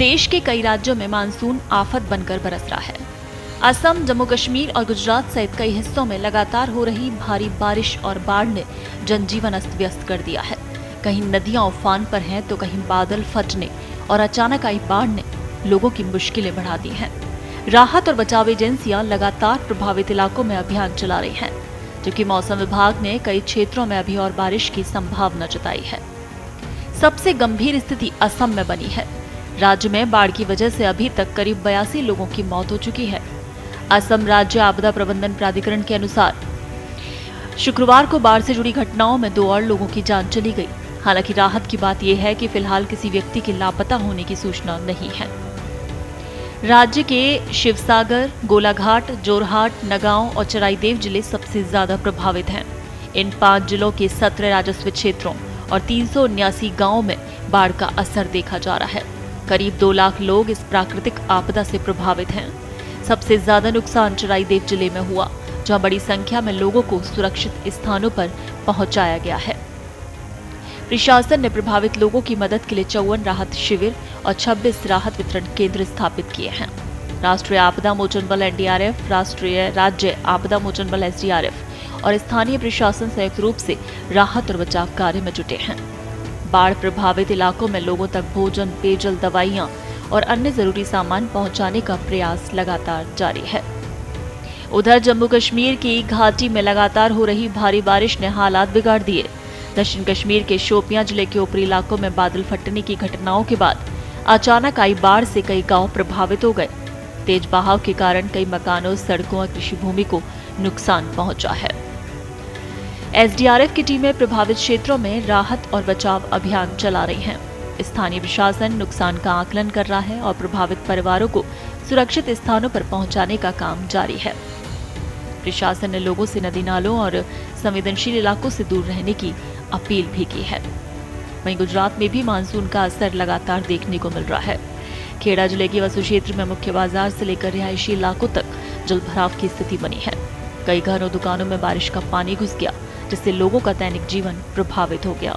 देश के कई राज्यों में मानसून आफत बनकर बरस रहा है। असम, जम्मू कश्मीर और गुजरात सहित कई हिस्सों में लगातार हो रही भारी बारिश और बाढ़ ने जनजीवन अस्त व्यस्त कर दिया है। कहीं नदियां उफान पर हैं तो कहीं बादल फटने और अचानक आई बाढ़ ने लोगों की मुश्किलें बढ़ा दी हैं। राहत और बचाव एजेंसियां लगातार प्रभावित इलाकों में अभियान चला रही हैं, जबकि मौसम विभाग ने कई क्षेत्रों में अभी और बारिश की संभावना जताई है। सबसे गंभीर स्थिति असम में बनी है। राज्य में बाढ़ की वजह से अभी तक करीब 82 लोगों की मौत हो चुकी है। असम राज्य आपदा प्रबंधन प्राधिकरण के अनुसार शुक्रवार को बाढ़ से जुड़ी घटनाओं में 2 और लोगों की जान चली गई। हालांकि राहत की बात यह है कि फिलहाल किसी व्यक्ति के लापता होने की सूचना नहीं है। राज्य के शिवसागर, गोलाघाट, जोरहाट, नगांव और चराईदेव जिले सबसे ज्यादा प्रभावित हैं। इन 5 जिलों के 17 राजस्व क्षेत्रों और 379 गांवों में बाढ़ का असर देखा जा रहा है। करीब 2 लाख लोग इस प्राकृतिक आपदा से प्रभावित हैं। सबसे ज्यादा नुकसान चराईदेव जिले में हुआ, जहां बड़ी संख्या में लोगों को सुरक्षित स्थानों पर पहुंचाया गया है। प्रशासन ने प्रभावित लोगों की मदद के लिए 54 राहत शिविर और 26 राहत वितरण केंद्र स्थापित किए हैं। राष्ट्रीय आपदा मोचन बल NDRF, राष्ट्रीय राज्य आपदा मोचन बल SDRF और स्थानीय प्रशासन संयुक्त रूप से राहत और बचाव कार्य में जुटे हैं। बाढ़ प्रभावित इलाकों में लोगों तक भोजन, पेयजल, दवाइयां और अन्य जरूरी सामान पहुंचाने का प्रयास लगातार जारी है। उधर जम्मू कश्मीर की घाटी में लगातार हो रही भारी बारिश ने हालात बिगाड़ दिए। दक्षिण कश्मीर के शोपियां जिले के ऊपरी इलाकों में बादल फटने की घटनाओं के बाद अचानक आई बाढ़ से कई गांव प्रभावित हो गए। तेज बहाव के कारण कई मकानों, सड़कों और कृषि भूमि को नुकसान पहुंचा है। SDRF की टीमें प्रभावित क्षेत्रों में राहत और बचाव अभियान चला रही हैं। स्थानीय प्रशासन नुकसान का आकलन कर रहा है और प्रभावित परिवारों को सुरक्षित स्थानों पर पहुंचाने का काम जारी है। प्रशासन ने लोगों से नदी नालों और संवेदनशील इलाकों से दूर रहने की अपील भी की है। वहीं गुजरात में भी मानसून का असर लगातार देखने को मिल रहा है। खेड़ा जिले के वसु क्षेत्र में मुख्य बाजार से लेकर रिहायशी इलाकों तक जलभराव की स्थिति बनी है। कई घरों, दुकानों में बारिश का पानी घुस गया, जिससे लोगों का दैनिक जीवन प्रभावित हो गया।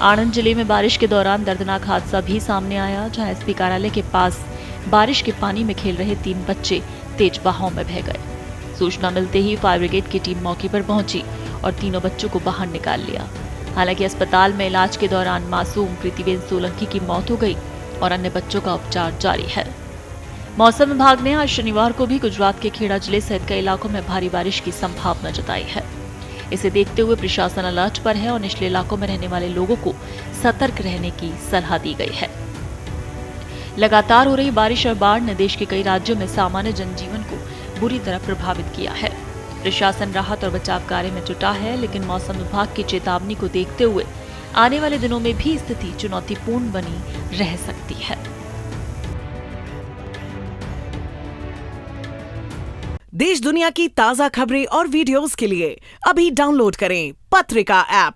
आणंद जिले में बारिश के दौरान दर्दनाक हादसा भी सामने आया, जहां SP कार्यालय के पास बारिश के पानी में खेल रहे 3 बच्चे तेज बहाव में बह गए। सूचना मिलते ही फायर ब्रिगेड की टीम मौके पर पहुंची और तीनों बच्चों को बाहर निकाल लिया। हालांकि अस्पताल में इलाज के दौरान मासूम प्रीतिबेन सोलंकी की मौत हो गई और अन्य बच्चों का उपचार जारी है। मौसम विभाग ने आज शनिवार को भी गुजरात के खेड़ा जिले सहित कई इलाकों में भारी बारिश की संभावना जताई है। इसे देखते हुए प्रशासन अलर्ट पर है और निचले इलाकों में रहने वाले लोगों को सतर्क रहने की सलाह दी गई है। लगातार हो रही बारिश और बाढ़ ने देश के कई राज्यों में सामान्य जनजीवन को बुरी तरह प्रभावित किया है। प्रशासन राहत और बचाव कार्य में जुटा है, लेकिन मौसम विभाग की चेतावनी को देखते हुए आने वाले दिनों में भी स्थिति चुनौतीपूर्ण बनी रह सकती है। देश दुनिया की ताजा खबरें और वीडियोस के लिए अभी डाउनलोड करें पत्रिका ऐप।